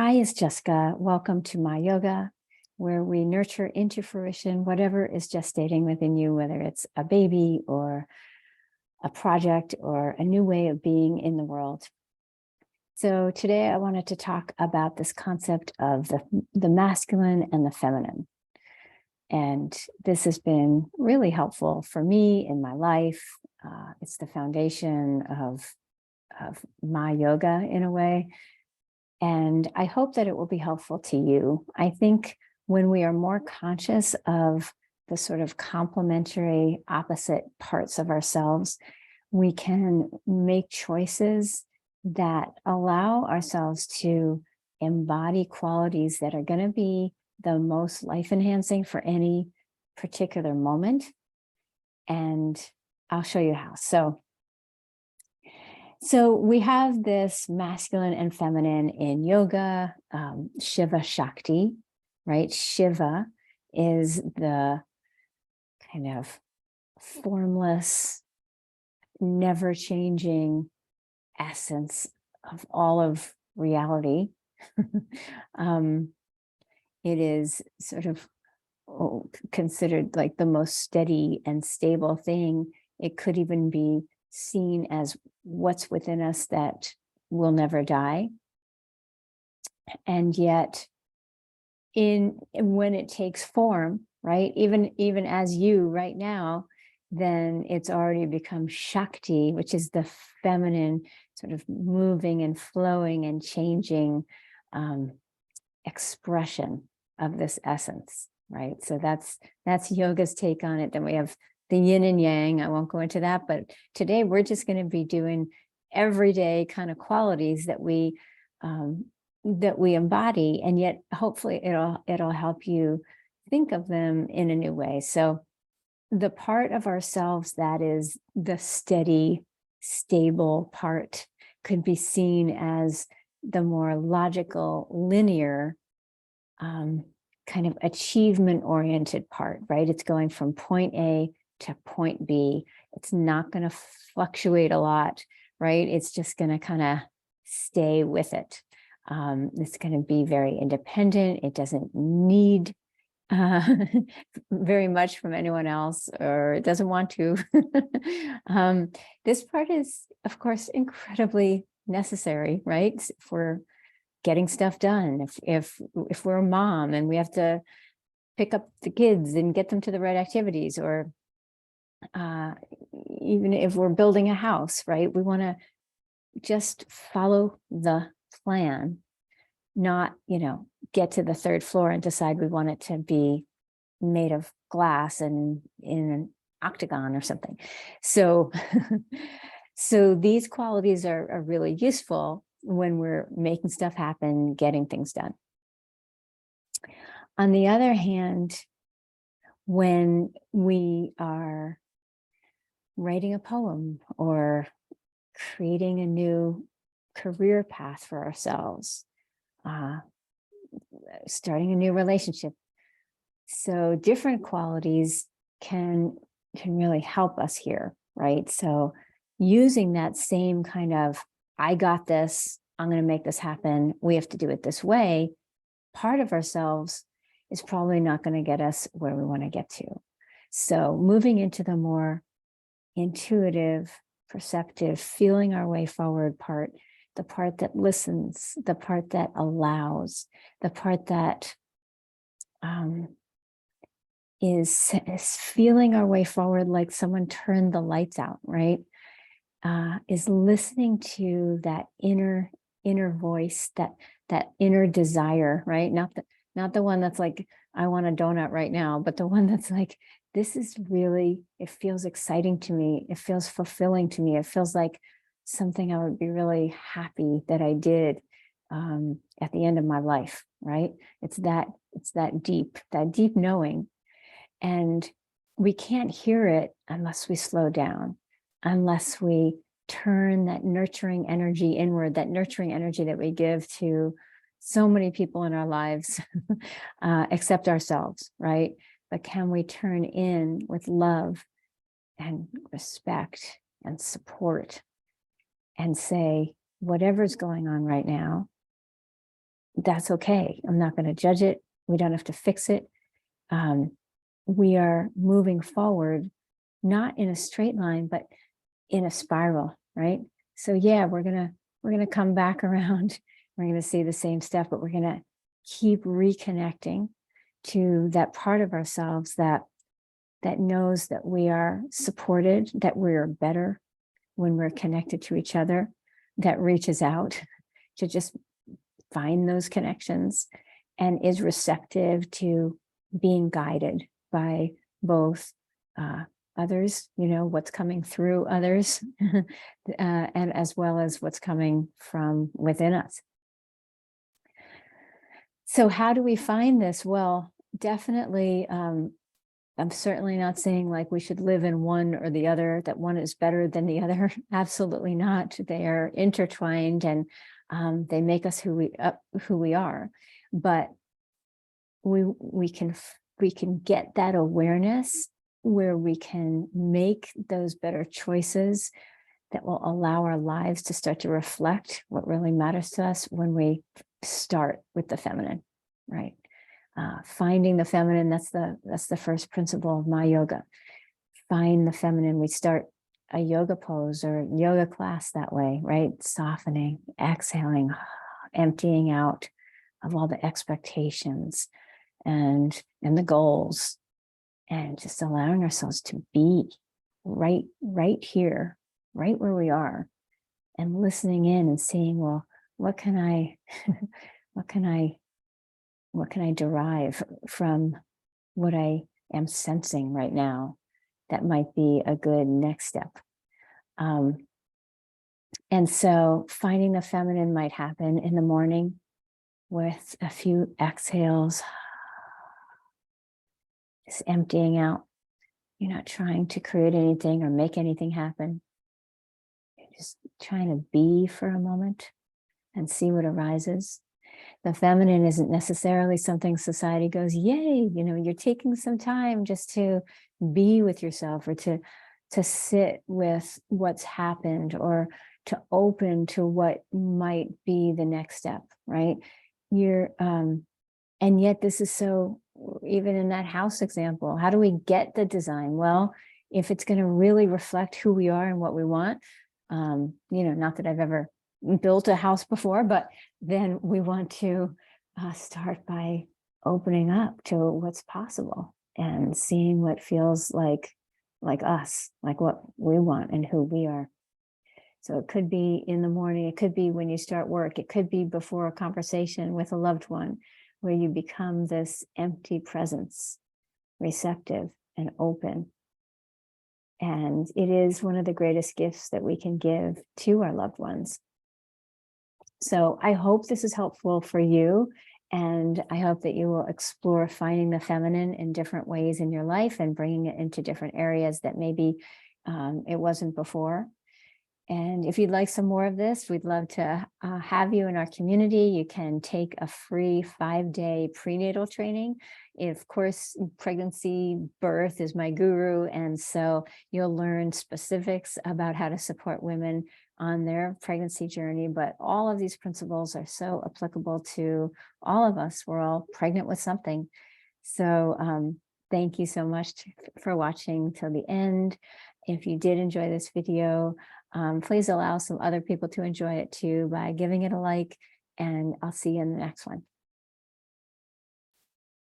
Hi, it's Jessica. Welcome to Ma Yoga, where we nurture into fruition whatever is gestating within you, whether it's a baby or a project or a new way of being in the world. So today I wanted to talk about this concept of the masculine and the feminine. And this has been really helpful for me in my life. It's the foundation of Ma Yoga in a way. And I hope that it will be helpful to you. I think when we are more conscious of the sort of complementary opposite parts of ourselves, we can make choices that allow ourselves to embody qualities that are going to be the most life-enhancing for any particular moment. And I'll show you how. So we have this masculine and feminine in yoga, Shiva Shakti, right? Shiva is the kind of formless, never-changing essence of all of reality. It is sort of considered like the most steady and stable thing. It could even be seen as what's within us that will never die. And yet when it takes form, right, even as you right now, then it's already become Shakti, which is the feminine sort of moving and flowing and changing expression of this essence, right? So that's yoga's take on it. Then we have the yin and yang. I won't go into that, but today we're just going to be doing everyday kind of qualities that we embody, and yet hopefully it'll help you think of them in a new way. So the part of ourselves that is the steady, stable part could be seen as the more logical, linear, kind of achievement-oriented part, right? It's going from point A to point B. It's not going to fluctuate a lot, right? It's just going to kind of stay with it. It's going to be very independent. It doesn't need very much from anyone else, or it doesn't want to. This part is, of course, incredibly necessary, right? If we're getting stuff done, if we're a mom and we have to pick up the kids and get them to the right activities, or even if we're building a house, right? We want to just follow the plan, not, get to the third floor and decide we want it to be made of glass and in an octagon or something. So, so these qualities are really useful when we're making stuff happen, getting things done. On the other hand, when we are writing a poem or creating a new career path for ourselves, starting a new relationship, so different qualities can really help us here, right? So using that same kind of, I got this, I'm going to make this happen, we have to do it this way, part of ourselves is probably not going to get us where we want to get to. So moving into the more intuitive, perceptive, feeling our way forward part, the part that listens, the part that allows, the part that is feeling our way forward like someone turned the lights out, right? Is listening to that inner voice, that inner desire, right? Not the one that's like, I want a donut right now, but the one that's like, this is really, it feels exciting to me. It feels fulfilling to me. It feels like something I would be really happy that I did at the end of my life, right? It's that deep knowing. And we can't hear it unless we slow down, unless we turn that nurturing energy inward, that nurturing energy that we give to so many people in our lives, except ourselves, right? But can we turn in with love and respect and support and say, whatever's going on right now, that's okay. I'm not going to judge it. We don't have to fix it. We are moving forward, not in a straight line, but in a spiral, right? So yeah, we're gonna come back around. We're gonna see the same stuff, but we're gonna keep reconnecting to that part of ourselves that knows that we are supported, that we are better when we're connected to each other, that reaches out to just find those connections and is receptive to being guided by both others, what's coming through others, and as well as what's coming from within us. So how do we find this? Well, definitely, I'm certainly not saying like we should live in one or the other, that one is better than the other. Absolutely not. They are intertwined, and they make us who we are. But we can get that awareness where we can make those better choices that will allow our lives to start to reflect what really matters to us when we start with the feminine, right? Finding the feminine, that's the first principle of my yoga. Find the feminine. We start a yoga pose or yoga class that way, right? Softening, exhaling, emptying out of all the expectations and the goals, and just allowing ourselves to be right here, right where we are, and listening in and seeing, well, what can I derive from what I am sensing right now that might be a good next step. And so finding the feminine might happen in the morning with a few exhales, just emptying out. You're not trying to create anything or make anything happen. You're just trying to be for a moment and see what arises. The feminine isn't necessarily something society goes, yay, you're taking some time just to be with yourself, or to sit with what's happened, or to open to what might be the next step, right? And yet this is so, even in that house example, how do we get the design? Well, if it's going to really reflect who we are and what we want, not that I've ever built a house before, but then we want to start by opening up to what's possible and seeing what feels like us, like what we want and who we are. So it could be in the morning, it could be when you start work, it could be before a conversation with a loved one, where you become this empty presence, receptive and open. And it is one of the greatest gifts that we can give to our loved ones. So I hope this is helpful for you, and I hope that you will explore finding the feminine in different ways in your life and bringing it into different areas that maybe it wasn't before. And if you'd like some more of this, we'd love to have you in our community. You can take a free 5-day prenatal training. Of course, pregnancy, birth is my guru. And so you'll learn specifics about how to support women on their pregnancy journey. But all of these principles are so applicable to all of us. We're all pregnant with something. So thank you so much for watching till the end. If you did enjoy this video, please allow some other people to enjoy it too by giving it a like, and I'll see you in the next one.